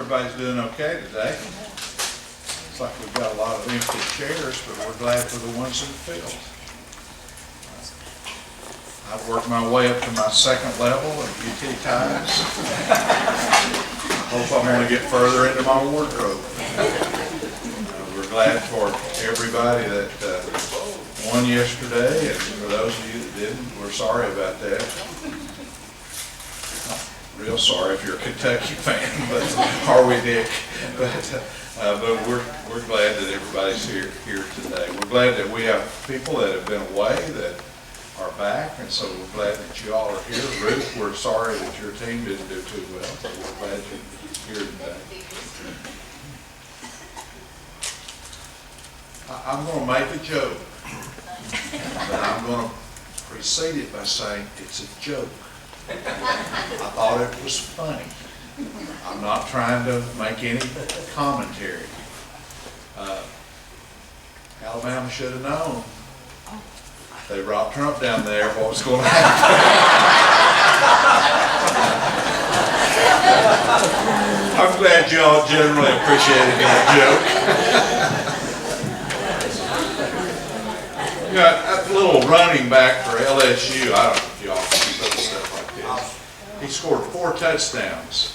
everybody's doing okay today. Looks like we've got a lot of empty chairs, but we're glad for the ones that are filled. I've worked my way up to my second level of UT ties. Hope I'm going to get further into my wardrobe. We're glad for everybody that won yesterday, and for those of you that didn't, we're sorry about that. Real sorry if you're a Kentucky fan, but are we, Dick? But we're glad that everybody's here today. We're glad that we have people that have been away that are back, and so we're glad that you all are here. Ruth, we're sorry that your team didn't do too well, but we're glad you're here today. I'm going to make a joke, but I'm going to precede it by saying it's a joke. I thought it was funny. I'm not trying to make any commentary. Alabama should have known. They brought Trump down there, what was going to happen. I'm glad you all generally appreciated that joke. You got a little running back for LSU. I don't know if y'all keep up with stuff like this. He scored 4 touchdowns.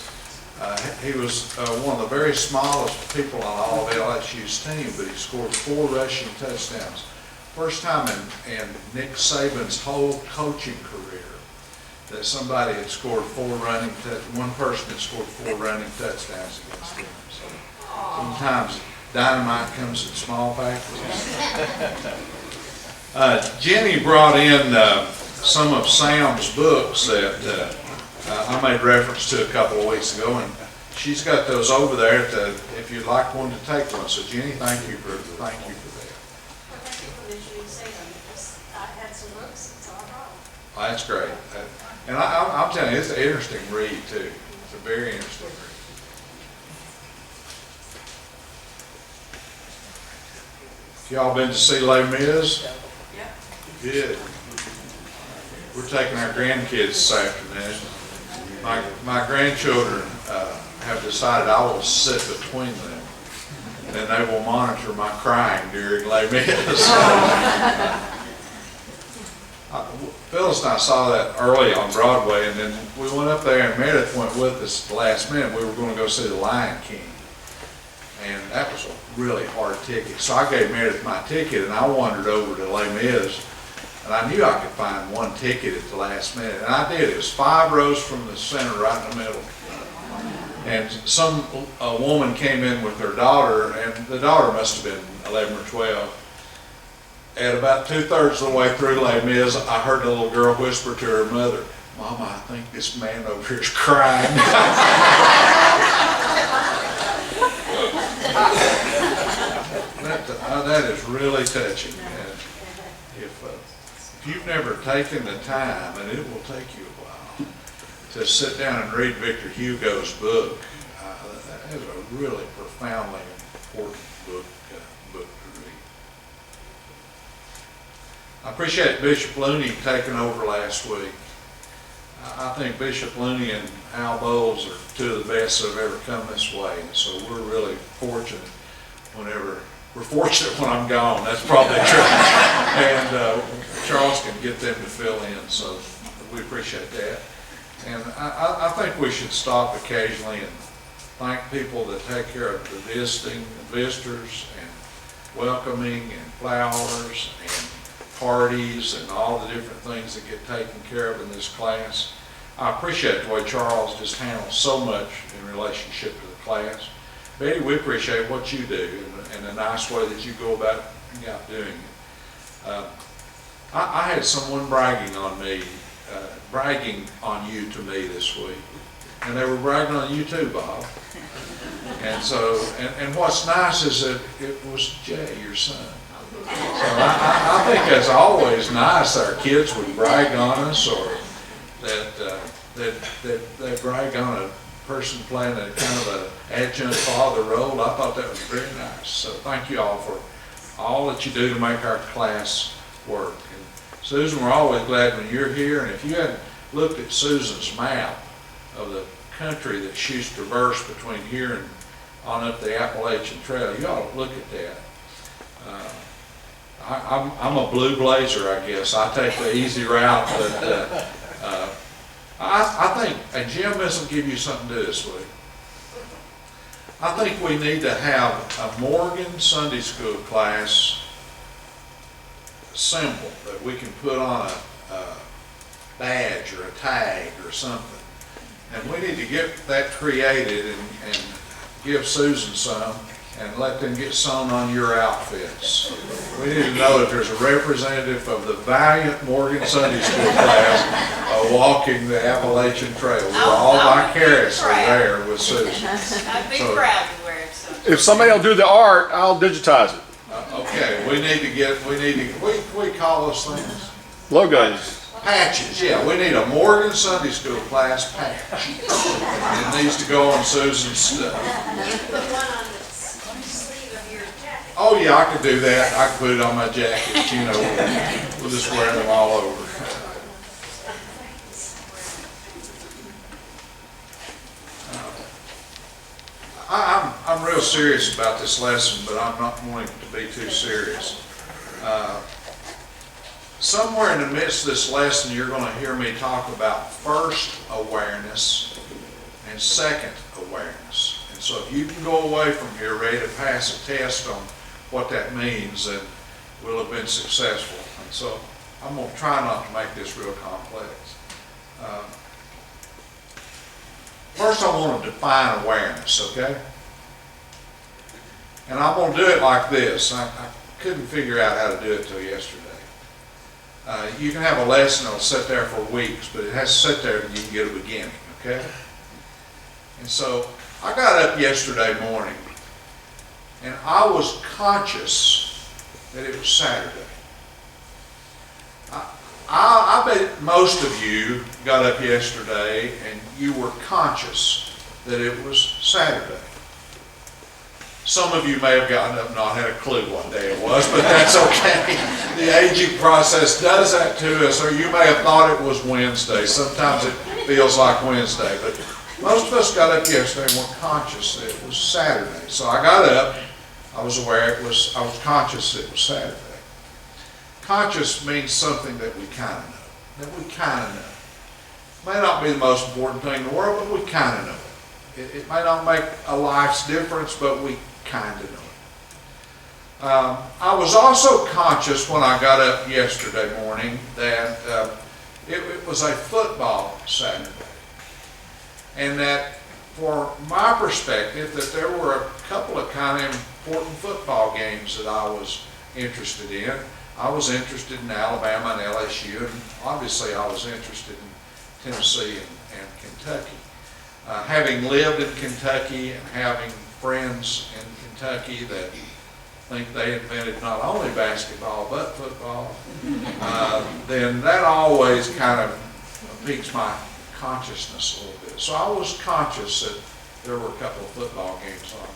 He was one of the very smallest people on all of LSU's team, but he scored 4 rushing touchdowns. First time in Nick Saban's whole coaching career that somebody had scored 4 running, one person had scored 4 running touchdowns against him. So sometimes dynamite comes in small packages. Jenny brought in some of Sam's books that I made reference to a couple of weeks ago, and she's got those over there if you'd like one to take one. So Jenny, thank you for that. Well, thank you for mentioning Sam, because I had some books, so I brought them. Well, that's great. And I'm telling you, it's an interesting read too. It's a very interesting read. Y'all been to see Les Mis? Yeah. Good. We're taking our grandkids this afternoon. My grandchildren have decided I will sit between them, and they will monitor my crying during Les Mis. Phyllis and I saw that early on Broadway, and then we went up there, and Meredith went with us at the last minute. We were going to go see The Lion King, and that was a really hard ticket. So I gave Meredith my ticket, and I wandered over to Les Mis. And I knew I could find one ticket at the last minute, and I did. It was 5 rows from the center, right in the middle. And a woman came in with her daughter, and the daughter must have been 11 or 12. At about 2/3 of the way through Les Mis, I heard the little girl whisper to her mother, "Mama, I think this man over here is crying." That is really touching. If you've never taken the time, and it will take you a while, to sit down and read Victor Hugo's book, that is a really profoundly important book to read. I appreciate Bishop Looney taking over last week. I think Bishop Looney and Al Bowles are 2 of the best that have ever come this way, and so we're really fortunate we're fortunate when I'm gone, that's probably true. And Charles can get them to fill in, so we appreciate that. And I think we should stop occasionally and thank people that take care of the visitors, and welcoming, and flowers, and parties, and all the different things that get taken care of in this class. I appreciate the way Charles just handles so much in relationship to the class. Betty, we appreciate what you do and the nice way that you go about doing it. I had someone bragging on you to me this week, and they were bragging on you too, Bob. And so, and what's nice is that it was Jay, your son. So I think that's always nice that our kids would brag on us, or that they brag on a person playing a kind of an adjunct father role. I thought that was very nice. So thank you all for all that you do to make our class work. And Susan, we're always glad when you're here. And if you hadn't looked at Susan's map of the country that shoots traverse between here and on up the Appalachian Trail. You ought to look at that. I'm a blue blazer, I guess. I take the easy route, but I think, and Jim, this will give you something to do this week. I think we need to have a Morgan Sunday School class symbol that we can put on a badge or a tag or something. And we need to get that created and give Susan some and let them get sewn on your outfits. We need to know that there's a representative of the valiant Morgan Sunday School class walking the Appalachian Trail. We're all vicariously there with Susan. I'd be proud to wear it. So. If somebody will do the art, I'll digitize it. Okay, we call those things? Logos. Patches, yeah, we need a Morgan Sunday School class patch. It needs to go on Susan's stuff. You put one on the sleeve of your jacket. Oh yeah, I could do that. I could put it on my jacket, you know, we'll just wear them all over. I'm real serious about this lesson, but I'm not wanting to be too serious. Somewhere in the midst of this lesson, you're going to hear me talk about first awareness and second awareness. And so if you can go away from here ready to pass a test on what that means, then we'll have been successful. And so I'm going to try not to make this real complex. First, I want to define awareness, okay? And I'm going to do it like this. I couldn't figure out how to do it till yesterday. You can have a lesson that'll sit there for weeks, but it has to sit there and you can get a beginning, okay? And so I got up yesterday morning and I was conscious that it was Saturday. I bet most of you got up yesterday and you were conscious that it was Saturday. Some of you may have gotten up and not had a clue what day it was, but that's okay. The aging process does that to us, or you may have thought it was Wednesday. Sometimes it feels like Wednesday, but most of us got up yesterday and were conscious that it was Saturday. So I got up, I was aware I was conscious it was Saturday. Conscious means something that we kind of know, May not be the most important thing in the world, but we kind of know it. It may not make a life's difference, but we kind of know it. I was also conscious when I got up yesterday morning that it was a football Saturday. And that for my perspective, that there were a couple of kind of important football games that I was interested in. I was interested in Alabama and LSU, and obviously I was interested in Tennessee and Kentucky. Having lived in Kentucky and having friends in Kentucky that think they invented not only basketball but football, then that always kind of piques my consciousness a little bit. So I was conscious that there were a couple of football games on.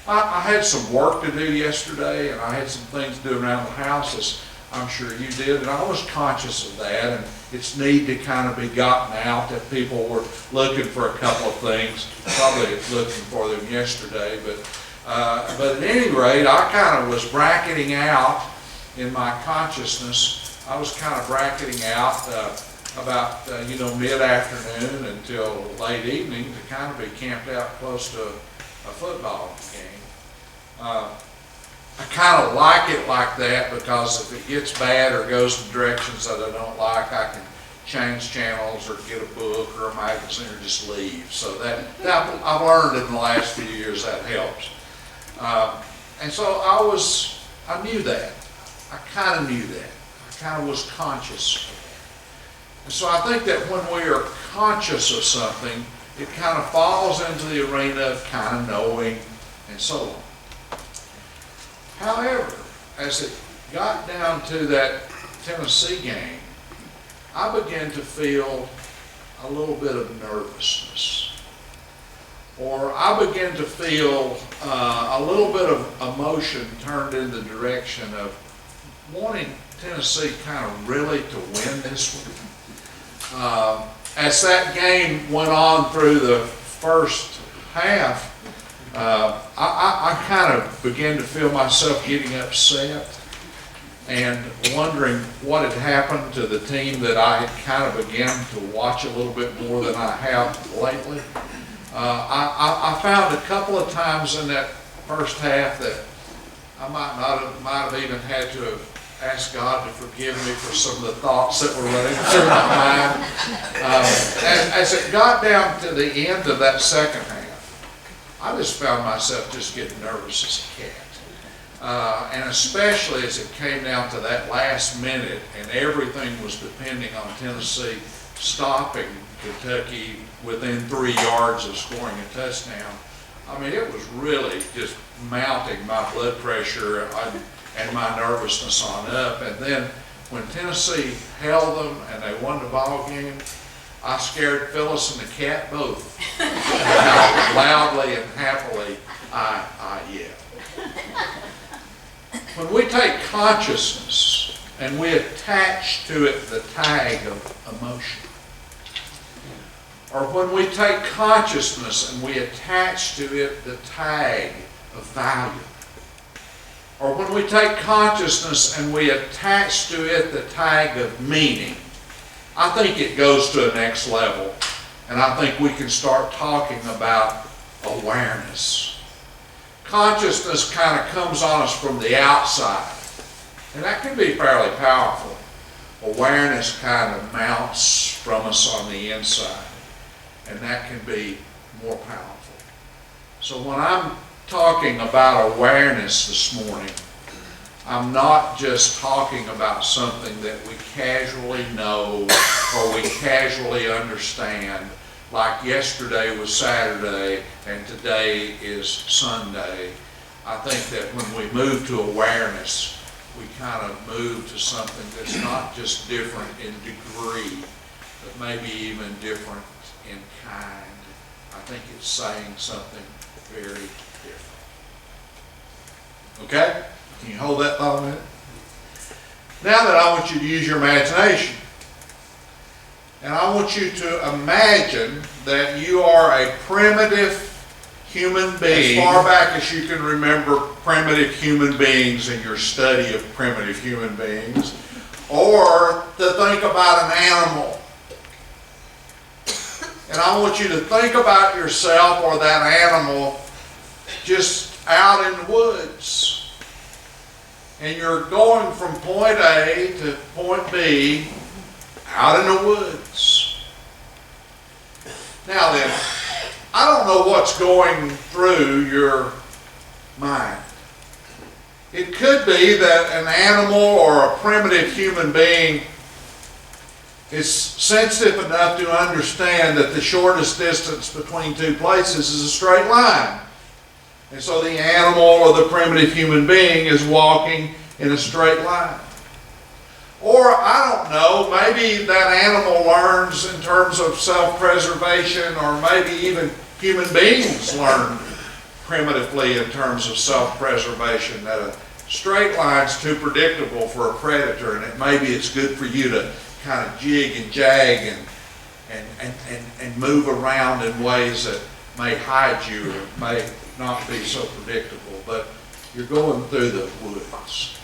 I had some work to do yesterday, and I had some things to do around the house, as I'm sure you did, and I was conscious of that, and its need to kind of be gotten out, that people were looking for a couple of things, probably looking for them yesterday, but at any rate, I kind of was bracketing out in my consciousness. I was kind of bracketing out about mid-afternoon until late evening to kind of be camped out close to a football game. I kind of like it like that because if it gets bad or goes in directions that I don't like, I can change channels or get a book or a magazine or just leave. So that I've learned in the last few years that helps. And so I knew that. I kind of knew that. I kind of was conscious of that. And so I think that when we are conscious of something, it kind of falls into the arena of kind of knowing and so on. However, as it got down to that Tennessee game, I began to feel a little bit of nervousness. Or I began to feel a little bit of emotion turned in the direction of wanting Tennessee kind of really to win this one. As that game went on through the first half, I kind of began to feel myself getting upset and wondering what had happened to the team that I had kind of began to watch a little bit more than I have lately. I found a couple of times in that first half that I might have even had to have asked God to forgive me for some of the thoughts that were running through my mind. And as it got down to the end of that second half, I just found myself just getting nervous as a cat. And especially as it came down to that last minute and everything was depending on Tennessee stopping Kentucky within 3 yards of scoring a touchdown. I mean, it was really just mounting my blood pressure and my nervousness on up. And then when Tennessee held them and they won the ball game, I scared Phyllis and the cat both. Loudly and happily, I yelled. When we take consciousness and we attach to it the tag of emotion, or when we take consciousness and we attach to it the tag of value, or when we take consciousness and we attach to it the tag of meaning, I think it goes to a next level, and I think we can start talking about awareness. Consciousness kind of comes on us from the outside, and that can be fairly powerful. Awareness kind of mounts from us on the inside, and that can be more powerful. So when I'm talking about awareness this morning, I'm not just talking about something that we casually know or we casually understand, like yesterday was Saturday and today is Sunday. I think that when we move to awareness, we kind of move to something that's not just different in degree, but maybe even different in kind. I think it's saying something very different. Okay? Can you hold that thought a minute? Now that I want you to use your imagination. And I want you to imagine that you are a primitive human being. As far back as you can remember primitive human beings in your study of primitive human beings. Or to think about an animal. And I want you to think about yourself or that animal just out in the woods. And you're going from point A to point B out in the woods. Now then, I don't know what's going through your mind. It could be that an animal or a primitive human being is sensitive enough to understand that the shortest distance between two places is a straight line. And so the animal or the primitive human being is walking in a straight line. Or, I don't know, maybe that animal learns in terms of self-preservation, or maybe even human beings learn primitively in terms of self-preservation, that a straight line's too predictable for a predator, and maybe it's good for you to kind of jig and jag and move around in ways that may hide you or may not be so predictable, but you're going through the woods.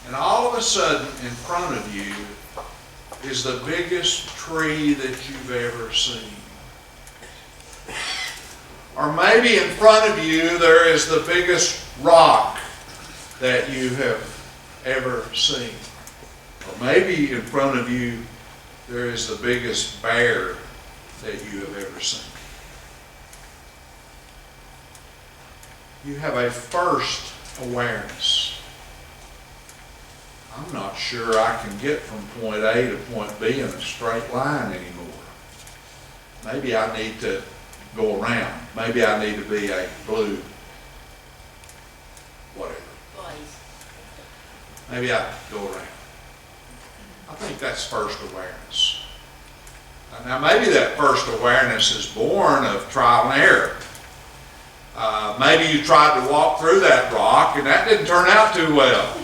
And all of a sudden, in front of you is the biggest tree that you've ever seen. Or maybe in front of you there is the biggest rock that you have ever seen. Or maybe in front of you there is the biggest bear that you have ever seen. You have a first awareness. I'm not sure I can get from point A to point B in a straight line anymore. Maybe I need to go around. Maybe I need to be a blue whatever. Maybe I go around. I think that's first awareness. Now maybe that first awareness is born of trial and error. Maybe you tried to walk through that rock and that didn't turn out too well.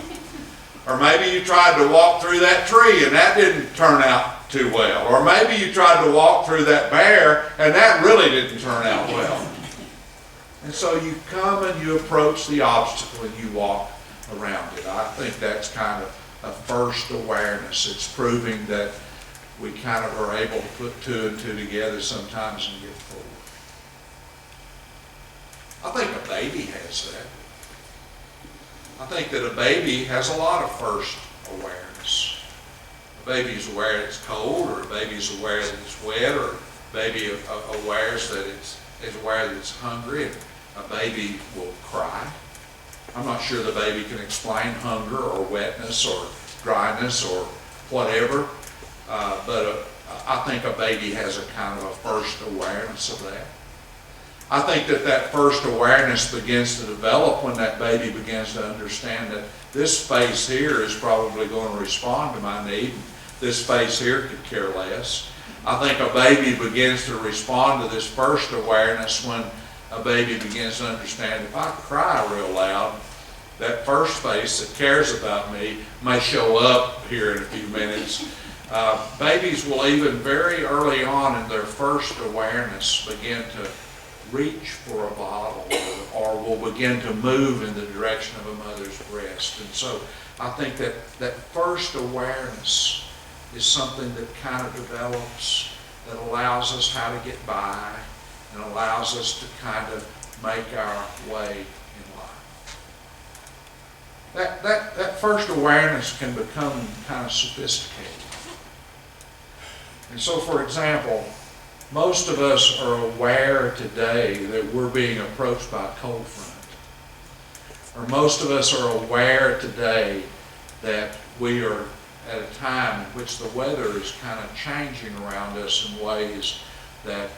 Or maybe you tried to walk through that tree and that didn't turn out too well. Or maybe you tried to walk through that bear and that really didn't turn out well. And so you come and you approach the obstacle and you walk around it. I think that's kind of a first awareness. It's proving that we kind of are able to put two and two together sometimes and get forward. I think a baby has that. I think that a baby has a lot of first awareness. A baby is aware it's cold, or a baby is aware that it's wet, or a baby aware that it's hungry, and a baby will cry. I'm not sure the baby can explain hunger or wetness or dryness or whatever, but I think a baby has a kind of a first awareness of that. I think that first awareness begins to develop when that baby begins to understand that this space here is probably going to respond to my need, and this space here could care less. I think a baby begins to respond to this first awareness when a baby begins to understand if I cry real loud, that first face that cares about me may show up here in a few minutes. Babies will even very early on in their first awareness begin to reach for a bottle or will begin to move in the direction of a mother's breast. And so I think that first awareness is something that kind of develops, that allows us how to get by and allows us to kind of make our way in life. That first awareness can become kind of sophisticated. And so, for example, most of us are aware today that we're being approached by a cold front. Or most of us are aware today that we are at a time in which the weather is kind of changing around us in ways that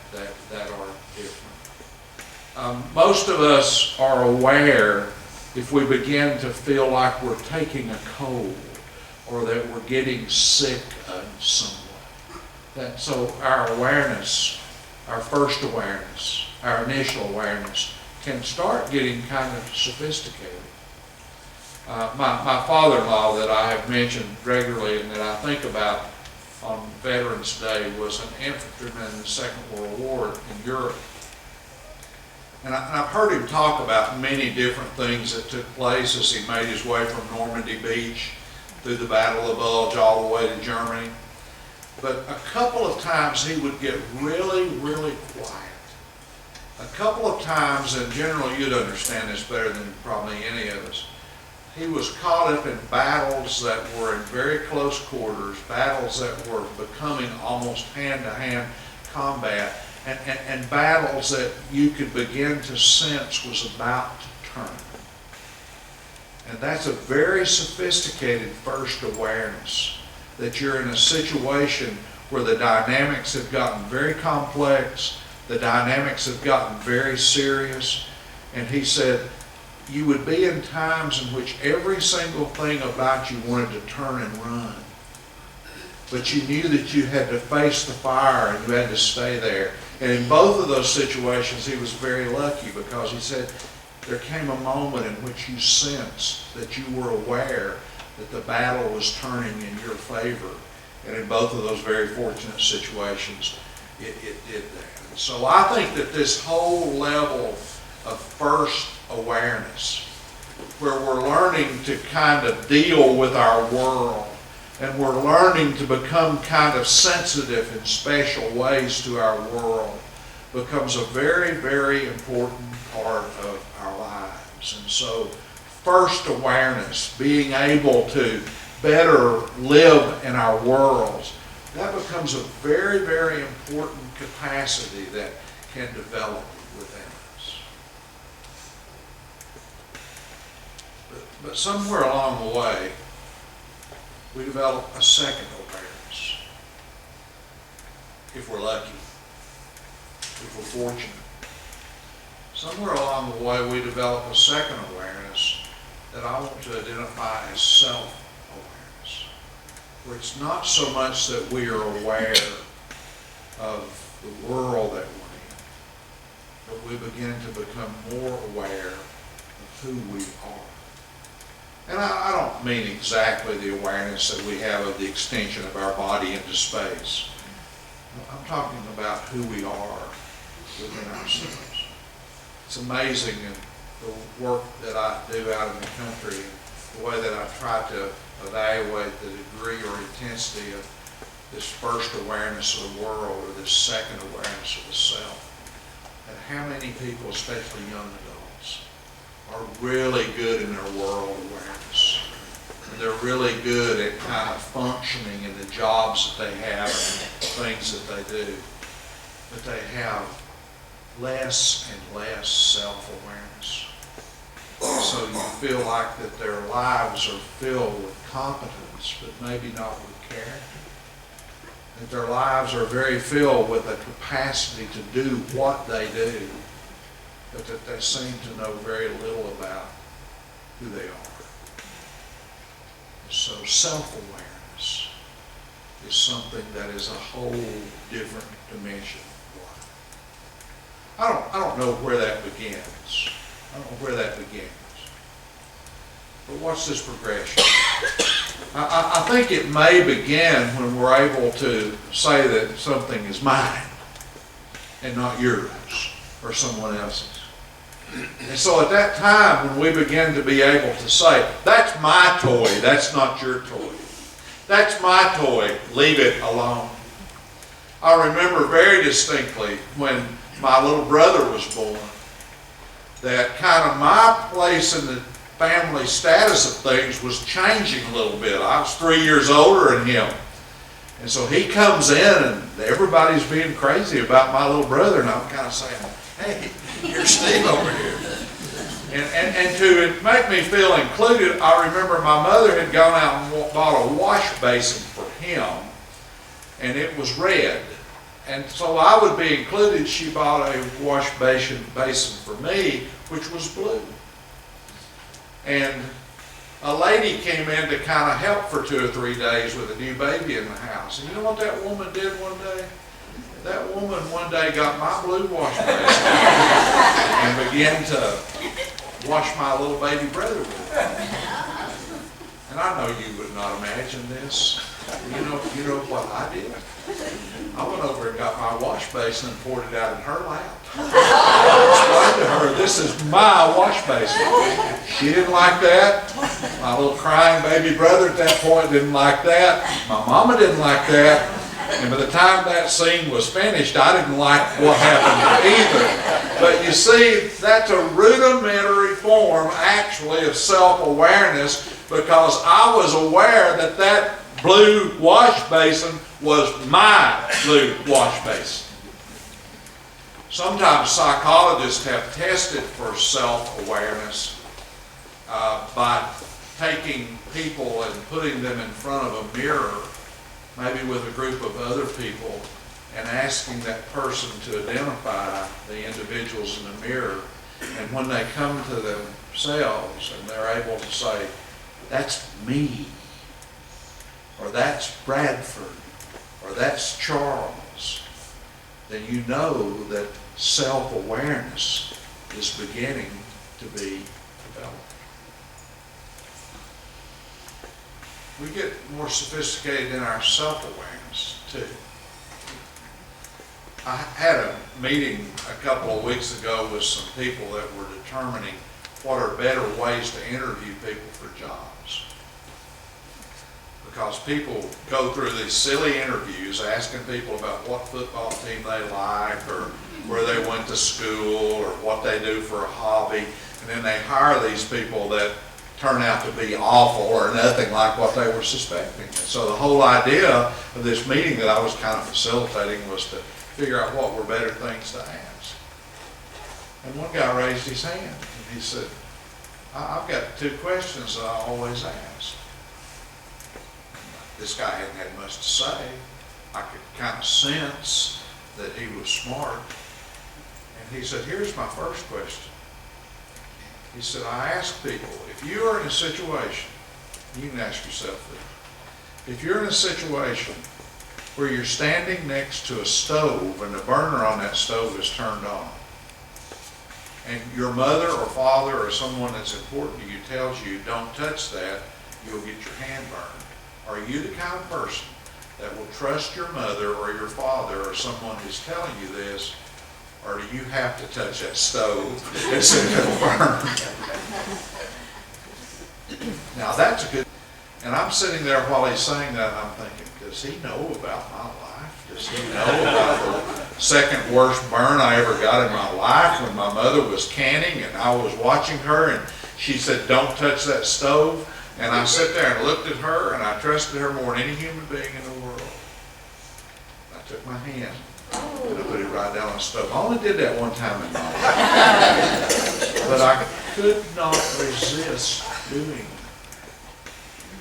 are different. Most of us are aware if we begin to feel like we're taking a cold or that we're getting sick in some way. So our awareness, our first awareness, our initial awareness can start getting kind of sophisticated. My father-in-law that I have mentioned regularly and that I think about on Veterans Day was an infantryman in the Second World War in Europe. And I've heard him talk about many different things that took place as he made his way from Normandy Beach through the Battle of the Bulge all the way to Germany. But a couple of times he would get really, really quiet. A couple of times, and generally you'd understand this better than probably any of us, he was caught up in battles that were in very close quarters, battles that were becoming almost hand-to-hand combat, and battles that you could begin to sense was about to turn. And that's a very sophisticated first awareness, that you're in a situation where the dynamics have gotten very complex, the dynamics have gotten very serious, and he said, you would be in times in which every single thing about you wanted to turn and run. But you knew that you had to face the fire and you had to stay there. And in both of those situations, he was very lucky because he said there came a moment in which you sensed that you were aware that the battle was turning in your favor. And in both of those very fortunate situations, it did that. And so I think that this whole level of first awareness, where we're learning to kind of deal with our world, and we're learning to become kind of sensitive in special ways to our world, becomes a very, very important part of our lives. And so first awareness, being able to better live in our worlds, that becomes a very, very important capacity that can develop within us. But somewhere along the way, we develop a second awareness. If we're lucky, if we're fortunate. Somewhere along the way, we develop a second awareness that I want to identify as self-awareness, where it's not so much that we are aware of the world that we're in, but we begin to become more aware of who we are. And I don't mean exactly the awareness that we have of the extension of our body into space. I'm talking about who we are within ourselves. It's amazing in the work that I do out in the country, the way that I try to evaluate the degree or intensity of this first awareness of the world or this second awareness of the self. And how many people, especially young adults, are really good in their world awareness. And they're really good at kind of functioning in the jobs that they have and things that they do. But they have less and less self-awareness. So you feel like that their lives are filled with competence, but maybe not with character. That their lives are very filled with a capacity to do what they do, but that they seem to know very little about who they are. So self-awareness is something that is a whole different dimension of life. I don't know where that begins. I don't know where that begins. But what's this progression? I think it may begin when we're able to say that something is mine and not yours or someone else's. And so at that time when we begin to be able to say, that's my toy, that's not your toy. That's my toy, leave it alone. I remember very distinctly when my little brother was born, that kind of my place in the family status of things was changing a little bit. I was 3 years older than him. And so he comes in and everybody's being crazy about my little brother, and I'm kind of saying, hey, here's Steve over here. And to make me feel included, I remember my mother had gone out and bought a wash basin for him, and it was red. And so I would be included. She bought a wash basin for me, which was blue. And a lady came in to kind of help for 2 or 3 days with a new baby in the house. And you know what that woman did one day? That woman one day got my blue wash basin and began to wash my little baby brother with it. And I know you would not imagine this. You know what I did? I went over and got my wash basin and poured it out in her lap. I explained to her, this is my wash basin. She didn't like that. My little crying baby brother at that point didn't like that. My mama didn't like that. And by the time that scene was finished, I didn't like what happened either. But you see, that's a rudimentary form, actually, of self-awareness, because I was aware that that blue wash basin was my blue wash basin. Sometimes psychologists have tested for self-awareness by taking people and putting them in front of a mirror, maybe with a group of other people, and asking that person to identify the individuals in the mirror. And when they come to themselves and they're able to say, that's me, or that's Bradford, or that's Charles, then you know that self-awareness is beginning to be developed. We get more sophisticated in our self-awareness too. I had a meeting a couple of weeks ago with some people that were determining what are better ways to interview people for jobs. Because people go through these silly interviews asking people about what football team they like, or where they went to school, or what they do for a hobby, and then they hire these people that turn out to be awful or nothing like what they were suspecting. And so the whole idea of this meeting that I was kind of facilitating was to figure out what were better things to ask. And one guy raised his hand and he said, I've got 2 questions that I always ask. This guy hadn't had much to say. I could kind of sense that he was smart. And he said, here's my first question. He said, I ask people, if you are in a situation, you can ask yourself this, if you're in a situation where you're standing next to a stove and the burner on that stove is turned on, and your mother or father or someone that's important to you tells you, don't touch that, you'll get your hand burned. Are you the kind of person that will trust your mother or your father or someone who's telling you this, or do you have to touch that stove and see if it'll burn? Now that's a good, and I'm sitting there while he's saying that, I'm thinking, does he know about my life? Does he know about the second worst burn I ever got in my life when my mother was canning and I was watching her and she said, don't touch that stove? And I sat there and looked at her and I trusted her more than any human being in the world. I took my hand and I put it right down on the stove. I only did that one time in my life. But I could not resist doing it.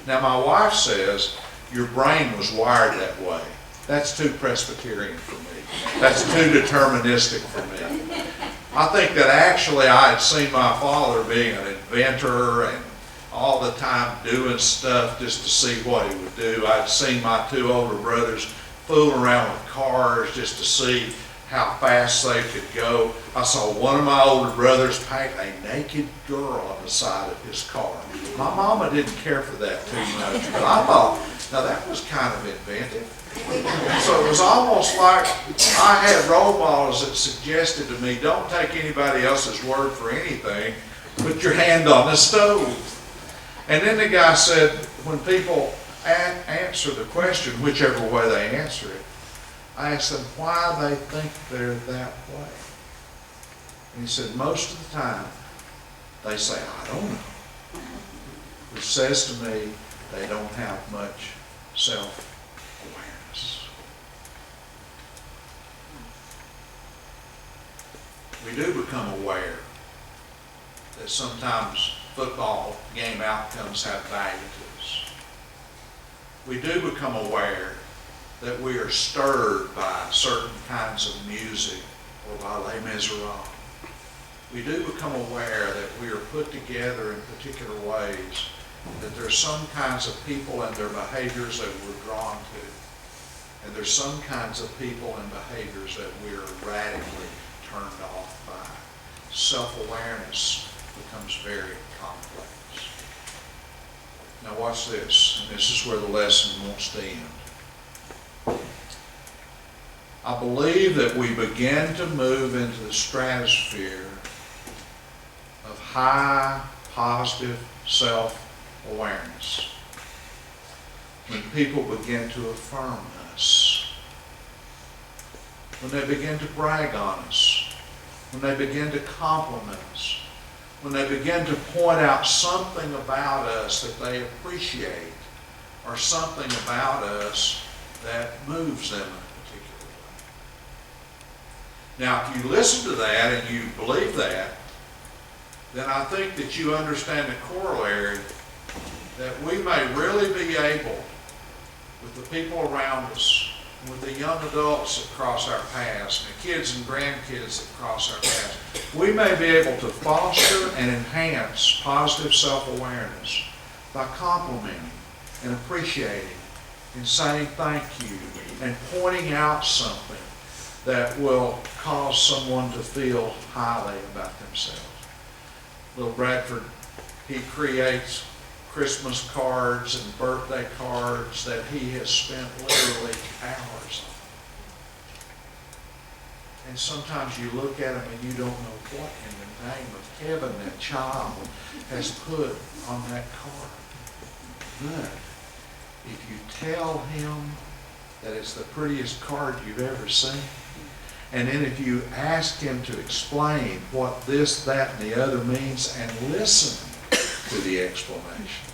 Now my wife says, your brain was wired that way. That's too Presbyterian for me. That's too deterministic for me. I think that actually I had seen my father being an inventor and all the time doing stuff just to see what he would do. I'd seen my two older brothers fooling around with cars just to see how fast they could go. I saw one of my older brothers paint a naked girl on the side of his car. My mama didn't care for that too much, but I thought, now that was kind of inventive. So it was almost like I had role models that suggested to me, don't take anybody else's word for anything, put your hand on the stove. And then the guy said, when people answer the question, whichever way they answer it, I asked them why they think they're that way. And he said, most of the time, they say, I don't know. Which says to me, they don't have much self-awareness. We do become aware that sometimes football game outcomes have value to us. We do become aware that we are stirred by certain kinds of music or by Les Miserables. We do become aware that we are put together in particular ways, that there's some kinds of people and their behaviors that we're drawn to, and there's some kinds of people and behaviors that we're radically turned off by. Self-awareness becomes very complex. Now watch this, and this is where the lesson wants to end. I believe that we begin to move into the stratosphere of high positive self-awareness when people begin to affirm us, when they begin to brag on us, when they begin to compliment us, when they begin to point out something about us that they appreciate or something about us that moves them in a particular way. Now, if you listen to that and you believe that, then I think that you understand the corollary that we may really be able, with the people around us, with the young adults that cross our paths, and the kids and grandkids that cross our paths, we may be able to foster and enhance positive self-awareness by complimenting and appreciating and saying thank you and pointing out something that will cause someone to feel highly about themselves. Little Bradford, he creates Christmas cards and birthday cards that he has spent literally hours on. And sometimes you look at them and you don't know what in the name of heaven that child has put on that card. But if you tell him that it's the prettiest card you've ever seen, and then if you ask him to explain what this, that, and the other means and listen to the explanation,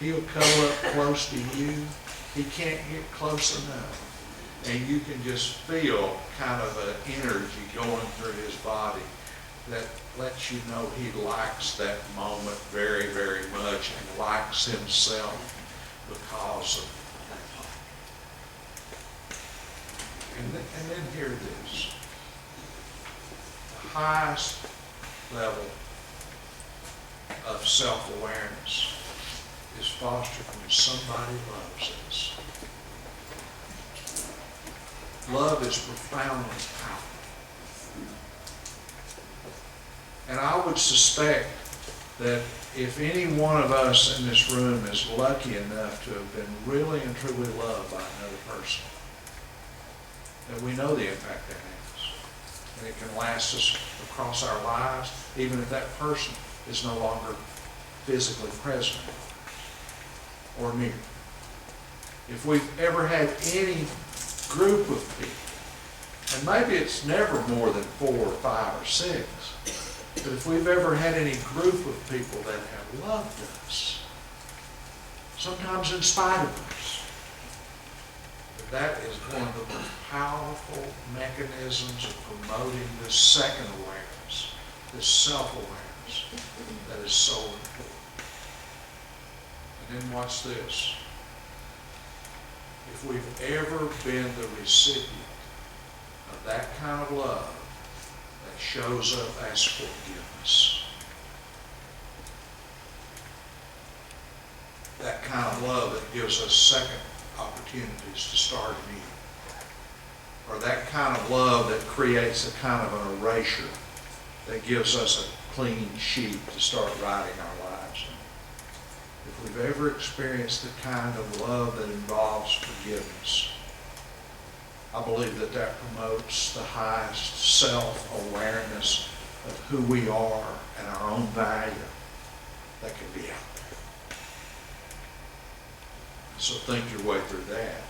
he'll cuddle up close to you. He can't get close enough. And you can just feel kind of an energy going through his body that lets you know he likes that moment very, very much and likes himself because of that. And then hear this. The highest level of self-awareness is fostered when somebody loves us. Love is profoundly powerful. And I would suspect that if any one of us in this room is lucky enough to have been really and truly loved by another person, that we know the impact that has. And it can last us across our lives, even if that person is no longer physically present or near. If we've ever had any group of people, and maybe it's never more than 4 or 5 or 6, but if we've ever had any group of people that have loved us, sometimes in spite of us, that is one of the most powerful mechanisms of promoting this second awareness, this self-awareness that is so important. And then watch this. If we've ever been the recipient of that kind of love that shows up as forgiveness, that kind of love that gives us second opportunities to start anew, or that kind of love that creates a kind of an erasure that gives us a clean sheet to start writing our lives in. If we've ever experienced the kind of love that involves forgiveness, I believe that that promotes the highest self-awareness of who we are and our own value that can be out there. So think your way through that,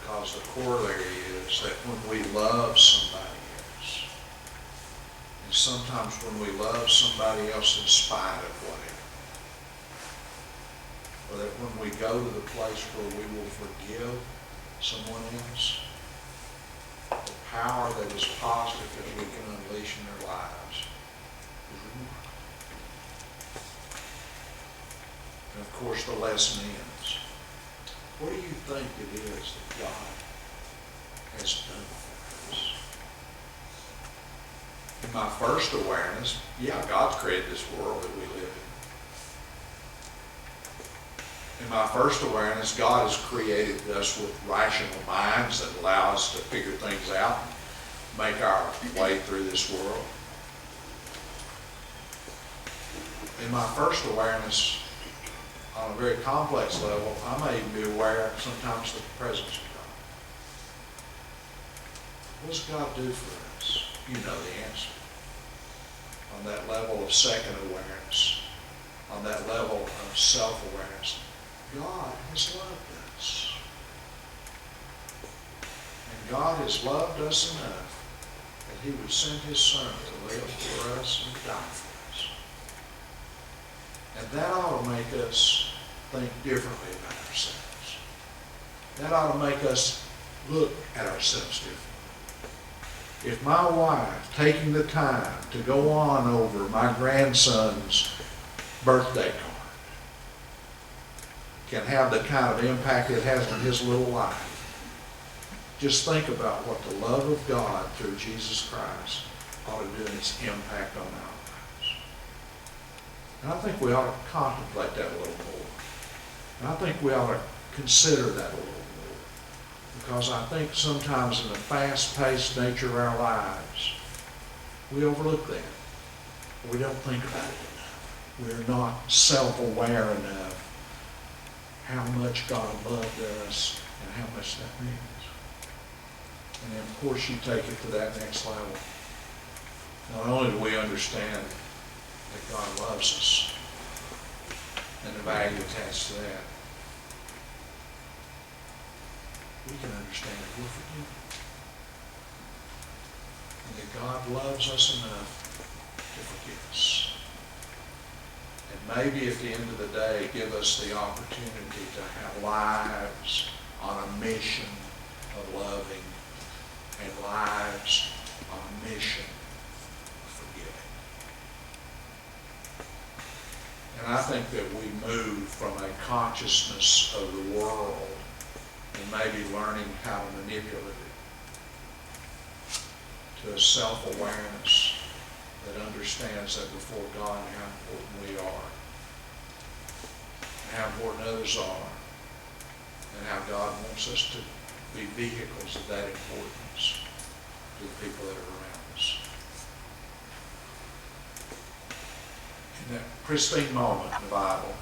because the corollary is that when we love somebody else, and sometimes when we love somebody else in spite of whatever, or that when we go to the place where we will forgive someone else, the power that is positive that we can unleash in their lives is remarkable. And of course the lesson ends. What do you think it is that God has done for us? In my first awareness, yeah, God's created this world that we live in. In my first awareness, God has created us with rational minds that allow us to figure things out and make our way through this world. In my first awareness, on a very complex level, I may even be aware sometimes of the presence of God. What does God do for us? You know the answer. On that level of second awareness, on that level of self-awareness, God has loved us. And God has loved us enough that He would send His Son to live for us and die for us. And that ought to make us think differently about ourselves. That ought to make us look at ourselves differently. If my wife, taking the time to go on over my grandson's birthday card, can have the kind of impact it has on his little life, just think about what the love of God through Jesus Christ ought to do in its impact on our lives. And I think we ought to contemplate that a little more. And I think we ought to consider that a little more. Because I think sometimes in the fast-paced nature of our lives, we overlook that. We don't think about it enough. We're not self-aware enough how much God loved us and how much that means. And then, of course, you take it to that next level. Not only do we understand that God loves us and the value attached to that, we can understand that we're forgiven. And that God loves us enough to forgive us. And maybe at the end of the day, give us the opportunity to have lives on a mission of loving and lives on a mission of forgiving. And I think that we move from a consciousness of the world and maybe learning how to manipulate it to a self-awareness that understands that before God how important we are, and how important others are, and how God wants us to be vehicles of that importance to the people that are around us. in that pristine moment in the Bible,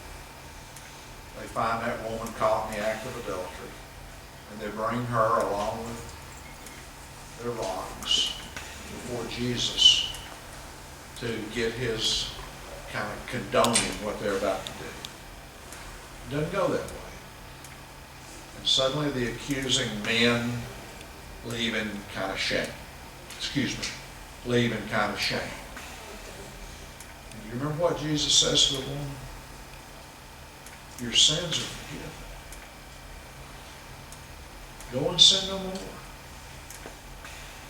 they find that woman caught in the act of adultery, and they bring her along with their rocks before Jesus to get his kind of condoning what they're about to do. It doesn't go that way. And suddenly the accusing men leave in kind of shame. Leave in kind of shame. And you remember what Jesus says to the woman? Your sins are forgiven. Go and sin no more.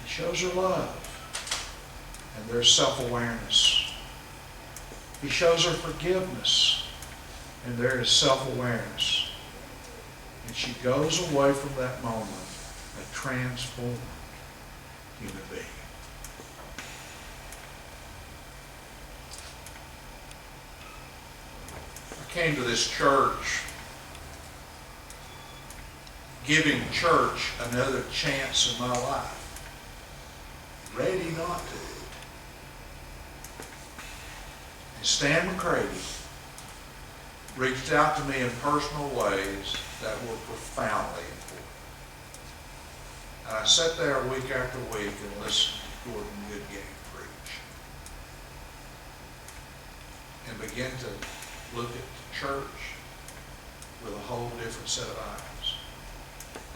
He shows her love. And there's self-awareness. He shows her forgiveness. And there is self-awareness. And she goes away from that moment a transformed human being. I came to this church giving church another chance in my life. Ready not to. And Stan McCready reached out to me in personal ways that were profoundly important. And I sat there week after week and listened to Gordon Goodgame preach. And began to look at the church with a whole different set of eyes.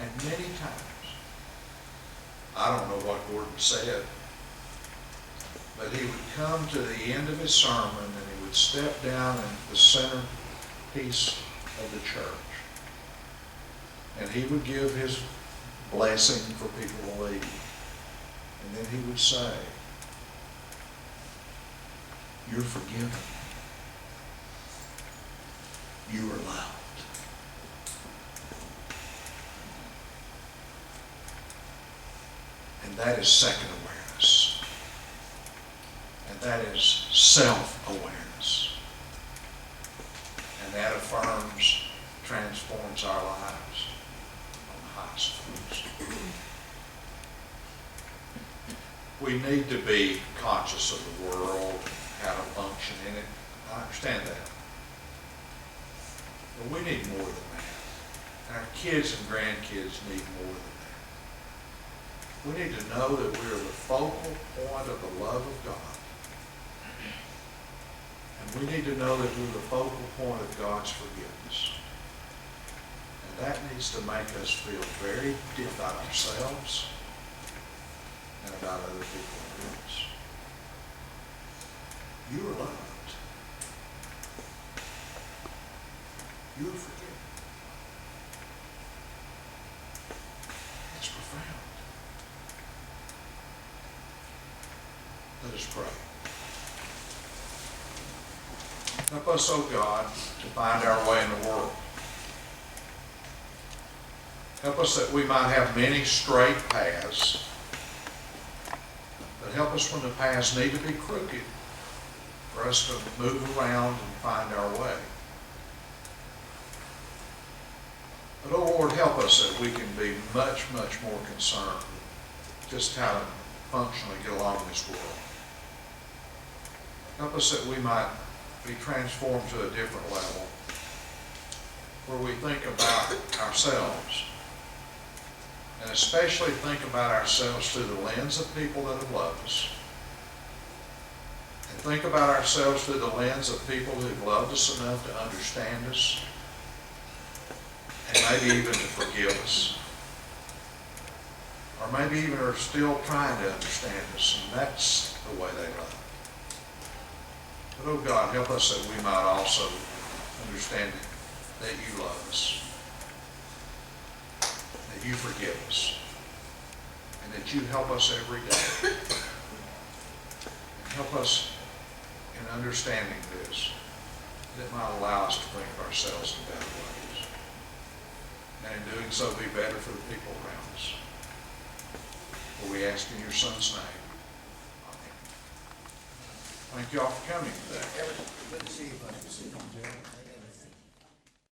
And many times, I don't know what Gordon said, but he would come to the end of his sermon and he would step down in the centerpiece of the church. And he would give his blessing for people to leave. And then he would say, you're forgiven. You are loved. And that is second awareness. And that is self-awareness. And that affirms, transforms our lives on the highest forms. We need to be conscious of the world, how to function in it. I understand that. But we need more than that. Our kids and grandkids need more than that. We need to know that we are the focal point of the love of God. And we need to know that we're the focal point of God's forgiveness. And that needs to make us feel very different about ourselves and about other people around us. You are loved. You are forgiven. That's profound. Let us pray. Help us, O God, to find our way in the world. Help us that we might have many straight paths, but help us when the paths need to be crooked for us to move around and find our way. But, oh Lord, help us that we can be much, much more concerned with just how to functionally get along in this world. Help us that we might be transformed to a different level where we think about ourselves, and especially think about ourselves through the lens of people that have loved us, and think about ourselves through the lens of people who've loved us enough to understand us and maybe even to forgive us, or maybe even are still trying to understand us, and that's the way they love. But, oh God, help us that we might also understand that you love us, that you forgive us, and that you help us every day. And help us in understanding this, that it might allow us to think of ourselves in better ways. And in doing so, be better for the people around us. For we ask in your Son's name. Thank you all for coming today. Good to see you, buddy. Good to see you, Jerry.